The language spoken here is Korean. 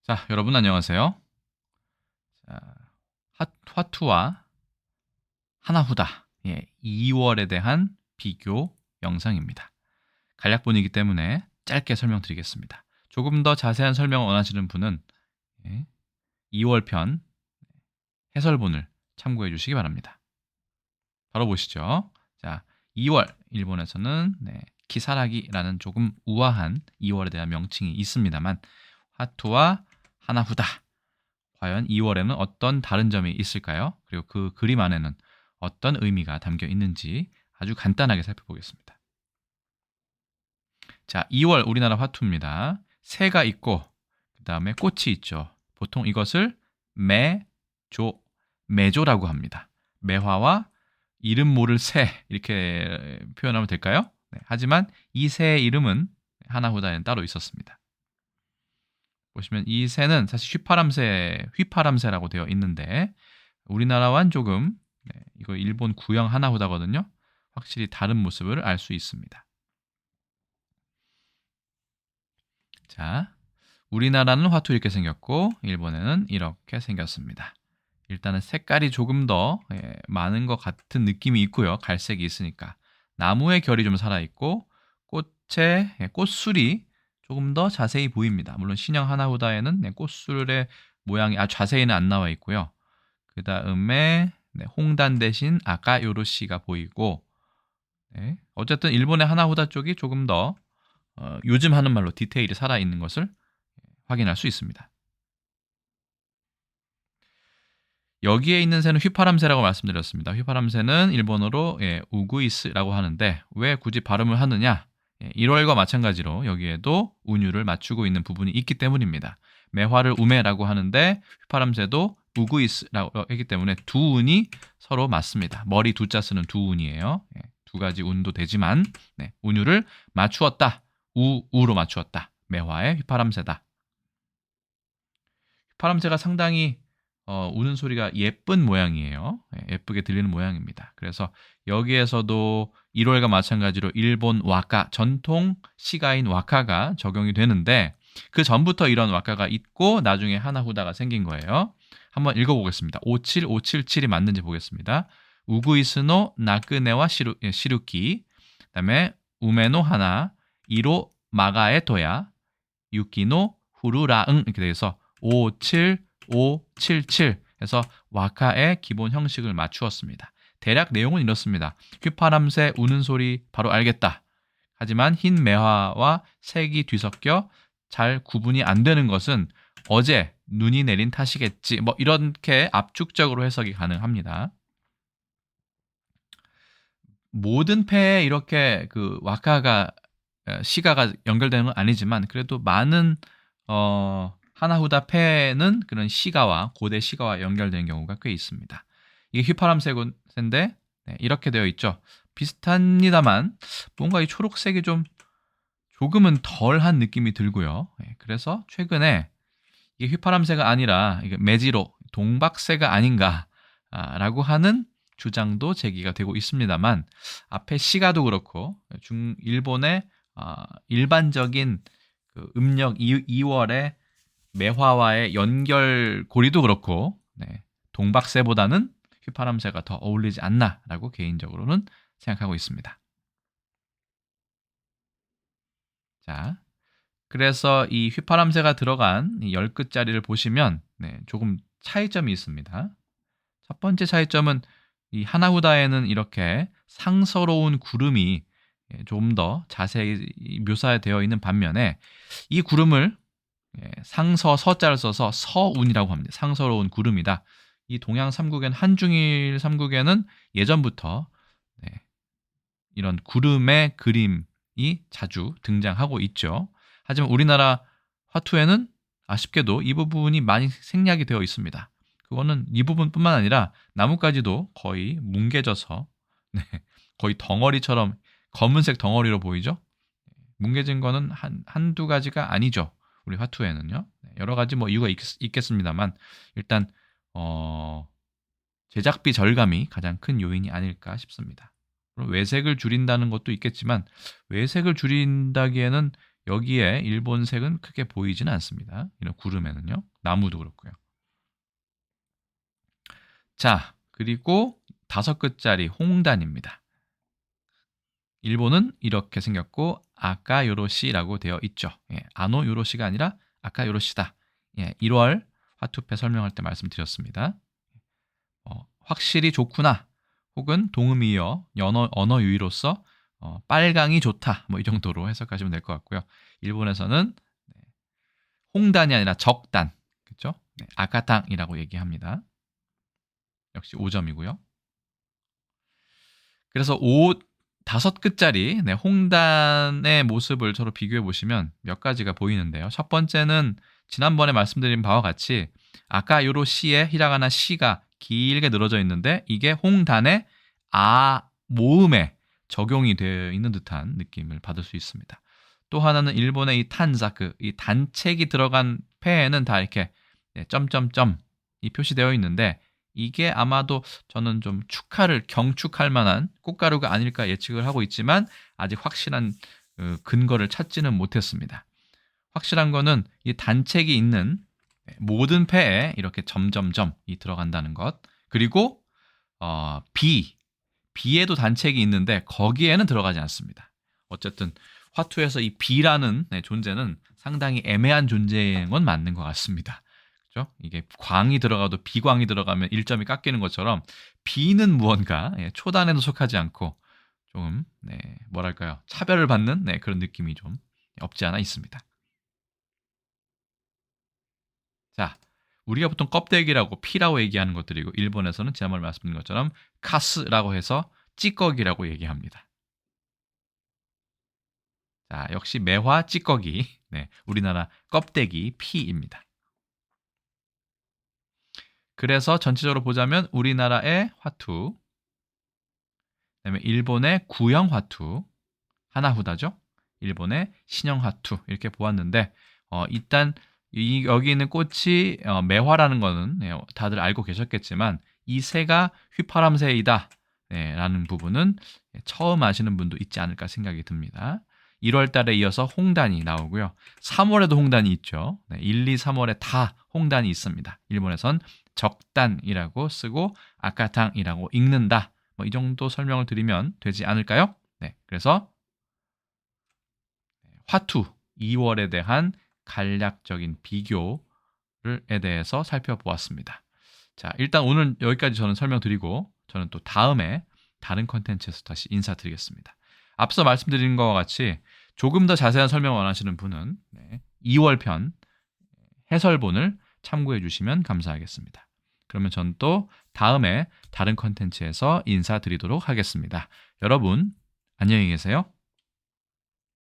자, 여러분 안녕하세요. 자, 화투와 하나후다 2월에 대한 비교 영상입니다. 간략본이기 때문에 짧게 설명드리겠습니다. 조금 더 자세한 설명을 원하시는 분은 2월 편 해설본을 참고해 주시기 바랍니다. 바로 보시죠. 자, 2월 일본에서는 키사라기라는 조금 우아한 2월에 대한 명칭이 있습니다만 화투와 하나후다 과연 2월에는 어떤 다른 점이 있을까요? 그리고 그 그림 안에는 어떤 의미가 담겨 있는지 아주 간단하게 살펴보겠습니다. 자, 2월 우리나라 화투입니다. 새가 있고 그 다음에 꽃이 있죠. 보통 이것을 매조라고 합니다. 매화와 이름 모를 새 이렇게 표현하면 될까요? 네, 하지만 이 새의 이름은 하나후다에는 따로 있었습니다. 보시면 이 새는 사실 휘파람새라고 되어 있는데 우리나라와는 조금 이거 일본 구형 하나후다거든요. 확실히 다른 모습을 알 수 있습니다. 자, 우리나라는 화투 이렇게 생겼고 일본에는 이렇게 생겼습니다. 일단은 색깔이 조금 더 많은 것 같은 느낌이 있고요. 갈색이 있으니까. 나무의 결이 좀 살아있고 꽃술이 조금 더 자세히 보입니다. 물론 신형 하나후다에는 꽃술의 모양이 자세히는 안 나와 있고요. 그 다음에 홍단 대신 아까 요로시가 보이고 어쨌든 일본의 하나후다 쪽이 조금 더 요즘 하는 말로 디테일이 살아있는 것을 확인할 수 있습니다. 여기에 있는 새는 휘파람새라고 말씀드렸습니다. 휘파람새는 일본어로 우구이스라고 하는데 왜 굳이 발음을 하느냐? 1월과 마찬가지로 여기에도 운율을 맞추고 있는 부분이 있기 때문입니다. 매화를 우메라고 하는데 휘파람새도 우구이스라고 했기 때문에 두 운이 서로 맞습니다. 머리 두자 쓰는 두 운이에요. 두 가지 운도 되지만 운율을 맞추었다. 우로 맞추었다. 매화의 휘파람새다. 휘파람새가 상당히 우는 소리가 예쁜 모양이에요. 예쁘게 들리는 모양입니다. 그래서 여기에서도 1월과 마찬가지로 일본 와카, 전통 시가인 와카가 적용이 되는데 그 전부터 이런 와카가 있고 나중에 하나후다가 생긴 거예요. 한번 읽어보겠습니다. 57577이 맞는지 보겠습니다. 우구이스노 나크네와 시루키, 그다음에 우메노 하나, 이로 마가에 도야, 유키노 후루라응 이렇게 돼서 57577 해서 와카의 기본 형식을 맞추었습니다. 대략 내용은 이렇습니다. 휘파람새 우는 소리 바로 알겠다. 하지만 흰 매화와 색이 뒤섞여 잘 구분이 안 되는 것은 어제 눈이 내린 탓이겠지. 뭐 이렇게 압축적으로 해석이 가능합니다. 모든 패에 이렇게 그 와카가 시가가 연결되는 건 아니지만 그래도 많은 하나후다 패는 그런 시가와 고대 시가와 연결되는 경우가 꽤 있습니다. 이게 휘파람새인데 이렇게 되어 있죠. 비슷합니다만 뭔가 이 초록색이 좀 조금은 덜한 느낌이 들고요. 그래서 최근에 이게 휘파람새가 아니라 이게 매지로 동박새가 아닌가라고 하는 주장도 제기가 되고 있습니다만 앞에 시가도 그렇고 일본의 일반적인 그 음력 2월의 매화와의 연결고리도 그렇고 동박새보다는 휘파람새가 더 어울리지 않나라고 개인적으로는 생각하고 있습니다. 자, 그래서 이 휘파람새가 들어간 이 10끝짜리를 보시면 조금 차이점이 있습니다. 첫 번째 차이점은 이 하나후다에는 이렇게 상서로운 구름이 좀 더 자세히 묘사되어 있는 반면에 이 구름을 상서 서자를 써서 서운이라고 합니다. 상서로운 구름이다. 이 동양 삼국엔 한중일 삼국에는 예전부터 이런 구름의 그림이 자주 등장하고 있죠. 하지만 우리나라 화투에는 아쉽게도 이 부분이 많이 생략이 되어 있습니다. 그거는 이 부분뿐만 아니라 나뭇가지도 거의 뭉개져서 거의 덩어리처럼 검은색 덩어리로 보이죠. 뭉개진 거는 한두 가지가 아니죠. 우리 화투에는요. 여러 가지 뭐 이유가 있겠습니다만 일단 제작비 절감이 가장 큰 요인이 아닐까 싶습니다. 외색을 줄인다는 것도 있겠지만 외색을 줄인다기에는 여기에 일본색은 크게 보이지는 않습니다. 이런 구름에는요. 나무도 그렇고요. 자, 그리고 5글자리 홍단입니다. 일본은 이렇게 생겼고 아카요로시라고 되어 있죠. 예, 아노 요로시가 아니라 아카요로시다. 예, 1월 화투패 설명할 때 말씀드렸습니다. 확실히 좋구나. 혹은 동음이어 언어 유희로서 빨강이 좋다. 뭐 이 정도로 해석하시면 될 것 같고요. 일본에서는 홍단이 아니라 적단. 그렇죠? 네, 아카탕이라고 얘기합니다. 역시 5점이고요. 그래서 5끝짜리 홍단의 모습을 서로 비교해 보시면 몇 가지가 보이는데요. 첫 번째는 지난번에 말씀드린 바와 같이 아까 요로 시의 히라가나 시가 길게 늘어져 있는데 이게 홍단의 아 모음에 적용이 되어 있는 듯한 느낌을 받을 수 있습니다. 또 하나는 일본의 이 탄자크, 이 단책이 들어간 패에는 다 이렇게 점점점이 표시되어 있는데 이게 아마도 저는 좀 경축할 만한 꽃가루가 아닐까 예측을 하고 있지만 아직 확실한 근거를 찾지는 못했습니다. 확실한 거는 이 단책이 있는 모든 패에 이렇게 점점점이 들어간다는 것. 그리고 B에도 단책이 있는데 거기에는 들어가지 않습니다. 어쨌든 화투에서 이 B라는 존재는 상당히 애매한 존재인 건 맞는 것 같습니다. 그렇죠? 이게 광이 들어가도 비광이 들어가면 1점이 깎이는 것처럼 B는 무언가 초단에도 속하지 않고 좀 뭐랄까요? 차별을 받는 그런 느낌이 좀 없지 않아 있습니다. 자, 우리가 보통 껍데기라고 피라고 얘기하는 것들이고 일본에서는 지난번에 말씀드린 것처럼 카스라고 해서 찌꺼기라고 얘기합니다. 자, 역시 매화 찌꺼기. 우리나라 껍데기 피입니다. 그래서 전체적으로 보자면 우리나라의 화투, 그다음에 일본의 구형 화투, 하나후다죠. 일본의 신형 화투 이렇게 보았는데 일단 여기 있는 꽃이 매화라는 거는 다들 알고 계셨겠지만 이 새가 휘파람새이다 라는 부분은 처음 아시는 분도 있지 않을까 생각이 듭니다. 1월 달에 이어서 홍단이 나오고요. 3월에도 홍단이 있죠. 1, 2, 3월에 다 홍단이 있습니다. 일본에선 적단이라고 쓰고 아카탕이라고 읽는다. 뭐 이 정도 설명을 드리면 되지 않을까요? 그래서 화투 2월에 대한 간략적인 비교에 대해서 살펴보았습니다. 자, 일단 오늘 여기까지 저는 설명드리고 저는 또 다음에 다른 컨텐츠에서 다시 인사드리겠습니다. 앞서 말씀드린 것과 같이 조금 더 자세한 설명을 원하시는 분은 2월 편 해설본을 참고해 주시면 감사하겠습니다. 그러면 전 또 다음에 다른 컨텐츠에서 인사드리도록 하겠습니다. 여러분 안녕히 계세요.